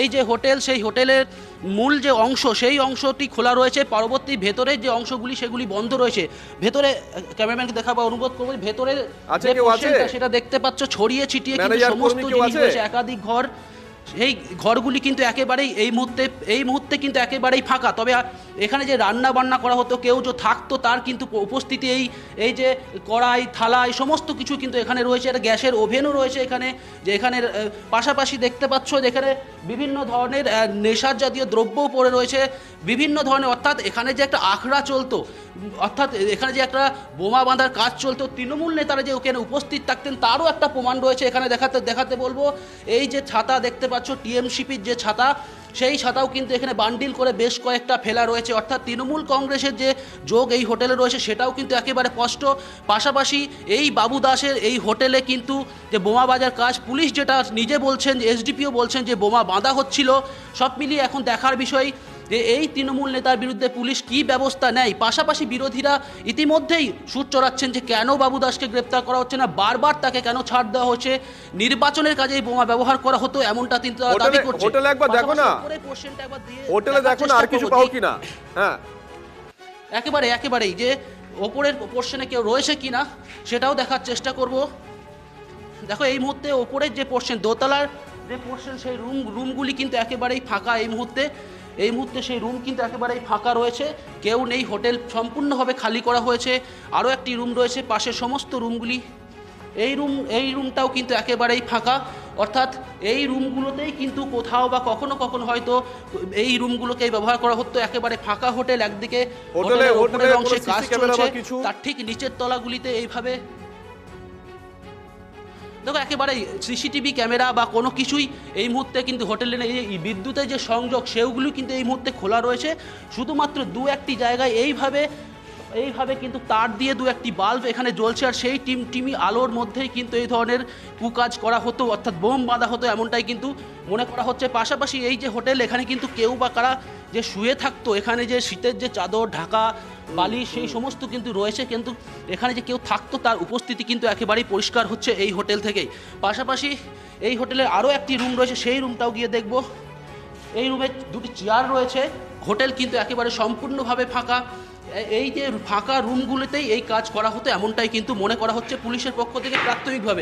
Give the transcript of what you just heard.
এই যে হোটেল, সেই হোটেলের মূল যে অংশ সেই অংশটি খোলা রয়েছে, পরবর্তী ভেতরের যে অংশগুলি সেগুলি বন্ধ রয়েছে। ভেতরে ক্যামেরাম্যানকে দেখাবো, অনুরোধ করবো, ভেতরের যে পোর্শনটা সেটা দেখতে পাচ্ছ ছড়িয়ে ছিটিয়ে কিন্তু সমস্ত জিনিস রয়েছে, একাধিক ঘর। সেই ঘরগুলি কিন্তু একেবারেই এই মুহূর্তে কিন্তু একেবারেই ফাঁকা। তবে এখানে যে রান্না বান্না করা হতো, কেউ যে থাকতো তার কিন্তু উপস্থিতি এই যে কড়াই থালা এই সমস্ত কিছু কিন্তু এখানে রয়েছে। একটা গ্যাসের ওভেনও রয়েছে এখানে, যে এখানের পাশাপাশি দেখতে পাচ্ছ যেখানে বিভিন্ন ধরনের নেশার জাতীয় দ্রব্যও পড়ে রয়েছে বিভিন্ন ধরনের। অর্থাৎ এখানে যে একটা আখড়া চলতো, অর্থাৎ এখানে যে একটা বোমা বাঁধার কাজ চলতো, তৃণমূল নেতারা যে ওখানে উপস্থিত থাকতেন তারও একটা প্রমাণ রয়েছে এখানে। দেখাতে বলবো, এই যে ছাতা দেখতে পাচ্ছ টিএমসিপির যে ছাতা, সেই ছাতাও কিন্তু এখানে বান্ডিল করে বেশ কয়েকটা ফেলা রয়েছে। অর্থাৎ তৃণমূল কংগ্রেসের যে যোগ এই হোটেলে রয়েছে সেটাও কিন্তু একেবারে স্পষ্ট। পাশাপাশি এই বাবু দাসের এই হোটেলে কিন্তু যে বোমা বাজার কাজ, পুলিশ যেটা নিজে বলছেন, এসডিপিও বলছেন যে বোমা বাঁধা হচ্ছিল। সব মিলিয়ে এখন দেখার বিষয় যে এই তৃণমূল নেতার বিরুদ্ধে পুলিশ কী ব্যবস্থা নেয়। পাশাপাশি বিরোধীরা ইতিমধ্যেই সুর চড়াচ্ছেন যে কেন বাবু দাসকে গ্রেপ্তার করা হচ্ছে না, বারবার তাকে কেন ছাড় দেওয়া হচ্ছে, নির্বাচনের কাজে এই বোমা ব্যবহার করা হতো এমনটা কিন্তু দাবি করছে। হোটেলে একবার দেখো না, হোটেলে দেখো না আর কিছু পাও কিনা। হ্যাঁ, একেবারেই যে ওপরের পোর্শনে কেউ রয়েছে কিনা সেটাও দেখার চেষ্টা করব। দেখো এই মুহূর্তে ওপরের যে পোর্শন, দোতলার যে পোর্শন, সেই রুমগুলি কিন্তু একেবারেই ফাঁকা এই মুহূর্তে সেই রুম কিন্তু একেবারেই ফাঁকা রয়েছে, কেউ নেই। হোটেল সম্পূর্ণভাবে খালি করা হয়েছে। আরও একটি রুম রয়েছে, পাশের সমস্ত রুমগুলি, এই রুমটাও কিন্তু একেবারেই ফাঁকা। অর্থাৎ এই রুমগুলোতেই কিন্তু কোথাও বা কখনো হয়তো এই রুমগুলোকে ব্যবহার করা হতো। একেবারে ফাঁকা হোটেল, একদিকে হোটেলের উপরের অংশে কাজ চলছে, তার ঠিক নিচের তলাগুলিতে এইভাবে দেখো একেবারেই সিসিটিভি ক্যামেরা বা কোনো কিছুই এই মুহূর্তে কিন্তু হোটেলে নেই। এই বিদ্যুতের যে সংযোগ সেগুলো কিন্তু এই মুহূর্তে খোলা রয়েছে। শুধুমাত্র দু একটি জায়গায় এইভাবে কিন্তু তার দিয়ে দু একটি বাল্ব এখানে জ্বলছে, আর সেই টিমি আলোর মধ্যেই কিন্তু এই ধরনের কুকাজ করা হতো, অর্থাৎ বোম বাঁধা হতো এমনটাই কিন্তু মনে করা হচ্ছে। পাশাপাশি এই যে হোটেল, এখানে কিন্তু কেউ বা কারা যে শুয়ে থাকতো, এখানে যে শীতের যে চাদর ঢাকা বালিশ সেই সমস্ত কিন্তু রয়েছে, কিন্তু এখানে যে কেউ থাকতো তার উপস্থিতি কিন্তু একেবারেই পরিষ্কার হচ্ছে এই হোটেল থেকেই। পাশাপাশি এই হোটেলের আরও একটি রুম রয়েছে, সেই রুমটাও গিয়ে দেখব। এই রুমে দুটি চেয়ার রয়েছে। হোটেল কিন্তু একেবারে সম্পূর্ণভাবে ফাঁকা। এই যে ফাঁকা রুমগুলোতেই এই কাজ করা হতো এমনটাই কিন্তু মনে করা হচ্ছে পুলিশের পক্ষ থেকে প্রাথমিকভাবে।